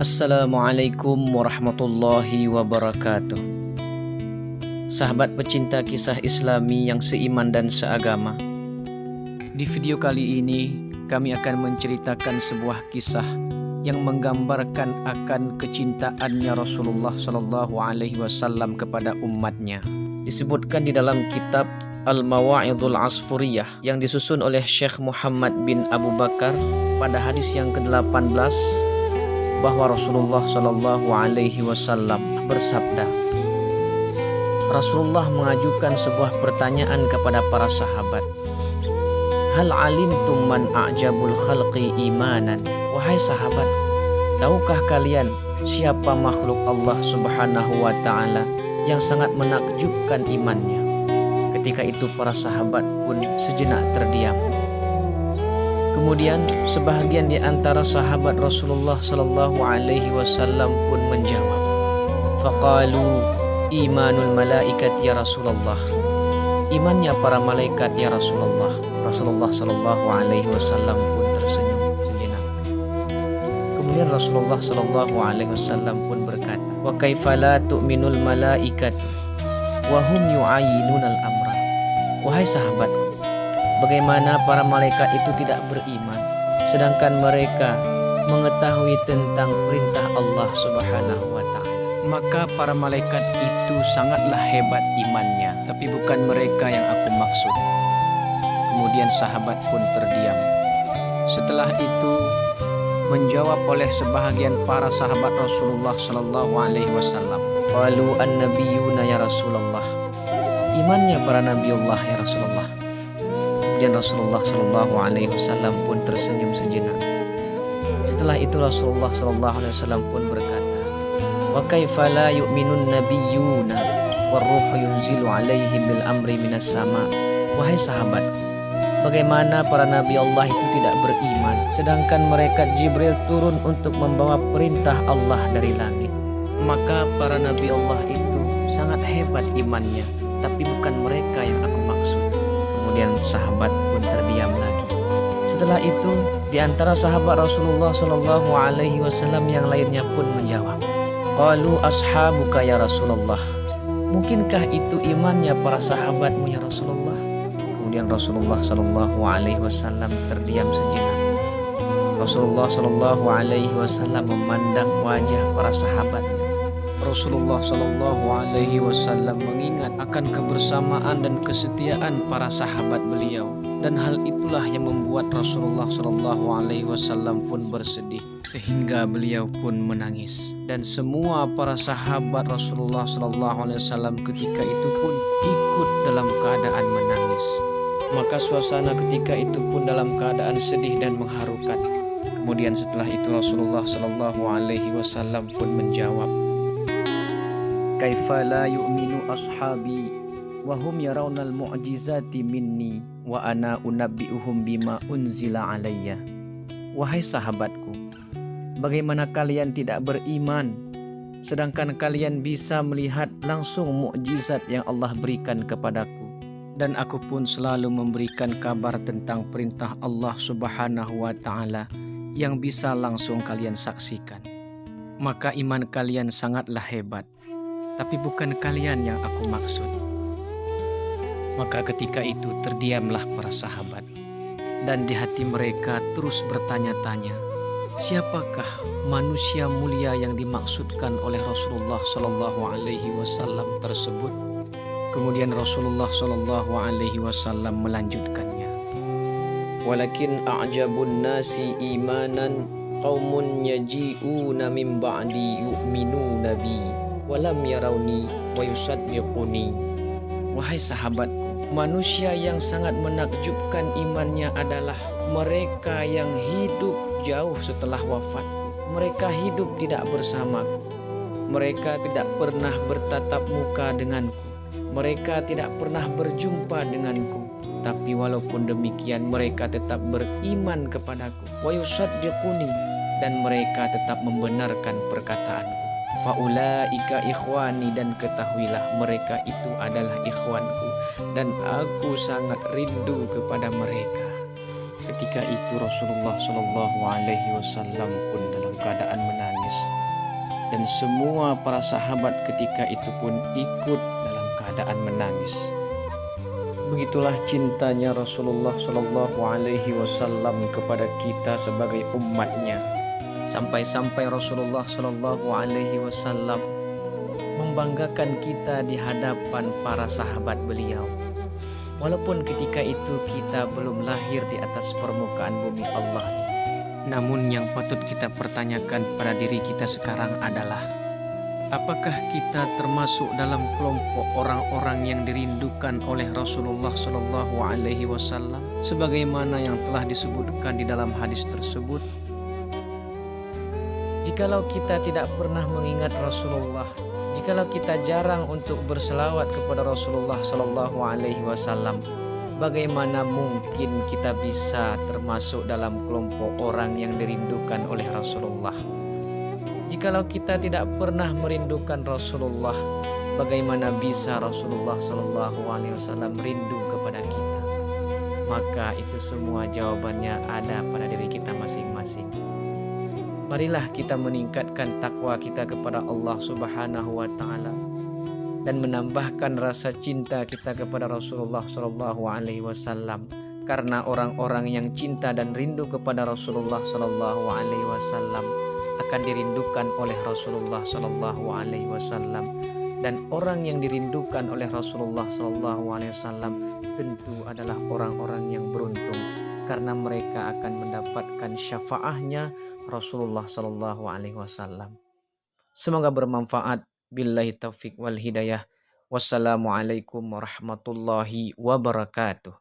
Assalamualaikum warahmatullahi wabarakatuh. Sahabat pecinta kisah Islami yang seiman dan seagama, di video kali ini kami akan menceritakan sebuah kisah yang menggambarkan akan kecintaannya Rasulullah Shallallahu Alaihi Wasallam kepada umatnya. Disebutkan di dalam kitab Al-Mawa'idul Asfuriyah yang disusun oleh Syekh Muhammad bin Abu Bakar pada hadis yang ke-18 bahwa Rasulullah Shallallahu Alaihi Wasallam bersabda. Rasulullah mengajukan sebuah pertanyaan kepada para sahabat. Hal alimtum man a'jabul khalqi imanan? Wahai sahabat, tahukah kalian siapa makhluk Allah Subhanahu wa taala yang sangat menakjubkan imannya? Ketika itu para sahabat pun sejenak terdiam. Kemudian sebahagian di antara sahabat Rasulullah Sallallahu Alaihi Wasallam pun menjawab, faqalu imanul malaikat ya Rasulullah. Imannya para malaikat ya Rasulullah. Rasulullah Sallallahu Alaihi Wasallam pun tersenyum sejenak. Kemudian Rasulullah Sallallahu Alaihi Wasallam pun berkata, wa kaifa la tu'minul malaikat wa hum yu'ayyinunal amra. Wahai sahabatku, bagaimana para malaikat itu tidak beriman sedangkan mereka mengetahui tentang perintah Allah Subhanahu wa taala? Maka para malaikat itu sangatlah hebat imannya, tapi bukan mereka yang aku maksud. Kemudian sahabat pun terdiam. Setelah itu menjawab oleh sebahagian para sahabat Rasulullah sallallahu alaihi wasallam, qalu an-nabiyyuna ya Rasulullah. Imannya para nabiullah ya Rasulullah. Dan Rasulullah Shallallahu Alaihi Wasallam pun tersenyum sejenak. Setelah itu Rasulullah Shallallahu Alaihi Wasallam pun berkata, wa kaifa la yu'minun nabiyyuna warruhu yunzilu alaihim bil amri minas sama. Wahai sahabat, bagaimana para nabi Allah itu tidak beriman sedangkan malaikat Jibril turun untuk membawa perintah Allah dari langit? Maka para nabi Allah itu sangat hebat imannya, tapi bukan mereka yang aku maksud. Kemudian sahabat pun terdiam lagi. Setelah itu di antara sahabat Rasulullah Shallallahu Alaihi Wasallam yang lainnya pun menjawab, qalu ashabuka ya Rasulullah. Mungkinkah itu imannya para sahabatmu ya Rasulullah? Kemudian Rasulullah Shallallahu Alaihi Wasallam terdiam sejenak. Rasulullah Shallallahu Alaihi Wasallam memandang wajah para sahabatnya. Rasulullah Shallallahu Alaihi Wasallam mengingat akan kebersamaan dan kesetiaan para sahabat beliau, dan hal itulah yang membuat Rasulullah Shallallahu Alaihi Wasallam pun bersedih sehingga beliau pun menangis. Dan semua para sahabat Rasulullah Shallallahu Alaihi Wasallam ketika itu pun ikut dalam keadaan menangis. Maka suasana ketika itu pun dalam keadaan sedih dan mengharukan. Kemudian setelah itu Rasulullah Shallallahu Alaihi Wasallam pun menjawab, kaifa la yu'minu ashabi wa hum yarawnal mu'jizati minni wa ana unabbi'uhum bima unzila alayya. Wahai sahabatku, bagaimana kalian tidak beriman sedangkan kalian bisa melihat langsung mukjizat yang Allah berikan kepadaku, dan aku pun selalu memberikan kabar tentang perintah Allah Subhanahu wa taala yang bisa langsung kalian saksikan. Maka iman kalian sangatlah hebat, tapi bukan kalian yang aku maksud. Maka ketika itu terdiamlah para sahabat, dan di hati mereka terus bertanya-tanya, siapakah manusia mulia yang dimaksudkan oleh Rasulullah Shallallahu Alaihi Wasallam tersebut? Kemudian Rasulullah Shallallahu Alaihi Wasallam melanjutkannya, walakin a'jabun nasi imanan qaumun yaji'una min ba'di yu'minuna bi walam yarawni wa yusaddiquni. Wahai sahabatku, manusia yang sangat menakjubkan imannya adalah mereka yang hidup jauh setelah wafat. Mereka hidup tidak bersamaku. Mereka tidak pernah bertatap muka denganku. Mereka tidak pernah berjumpa denganku. Tapi walaupun demikian mereka tetap beriman kepadaku. Wa yusaddiquni, dan mereka tetap membenarkan perkataanku. Faulaika ikhwani, dan ketahuilah mereka itu adalah ikhwanku, dan aku sangat rindu kepada mereka. Ketika ketika itu Rasulullah Shallallahu Alaihi Wasallam pun dalam keadaan menangis, dan semua para sahabat ketika itu pun ikut dalam keadaan menangis. Begitulah cintanya Rasulullah Shallallahu Alaihi Wasallam kepada kita sebagai umatnya, sampai-sampai Rasulullah Shallallahu Alaihi Wasallam membanggakan kita di hadapan para sahabat beliau. Walaupun ketika itu kita belum lahir di atas permukaan bumi Allah ini. Namun yang patut kita pertanyakan pada diri kita sekarang adalah, apakah kita termasuk dalam kelompok orang-orang yang dirindukan oleh Rasulullah Shallallahu Alaihi Wasallam, sebagaimana yang telah disebutkan di dalam hadis tersebut? Jikalau kita tidak pernah mengingat Rasulullah, jikalau kita jarang untuk berselawat kepada Rasulullah Shallallahu Alaihi Wasallam, bagaimana mungkin kita bisa termasuk dalam kelompok orang yang dirindukan oleh Rasulullah? Jikalau kita tidak pernah merindukan Rasulullah, bagaimana bisa Rasulullah Shallallahu Alaihi Wasallam rindu kepada kita? Maka itu semua jawabannya ada pada diri kita masing-masing. Marilah kita meningkatkan takwa kita kepada Allah Subhanahu wa Ta'ala dan menambahkan rasa cinta kita kepada Rasulullah Shallallahu Alaihi Wasallam, karena orang-orang yang cinta dan rindu kepada Rasulullah Shallallahu Alaihi Wasallam akan dirindukan oleh Rasulullah Shallallahu Alaihi Wasallam, dan orang yang dirindukan oleh Rasulullah Shallallahu Alaihi Wasallam tentu adalah orang-orang yang beruntung, karena mereka akan mendapatkan syafaatnya Rasulullah Shallallahu Alaihi Wasallam. Semoga bermanfaat. Billahi taufiq wal hidayah. Wassalamualaikum warahmatullahi wabarakatuh.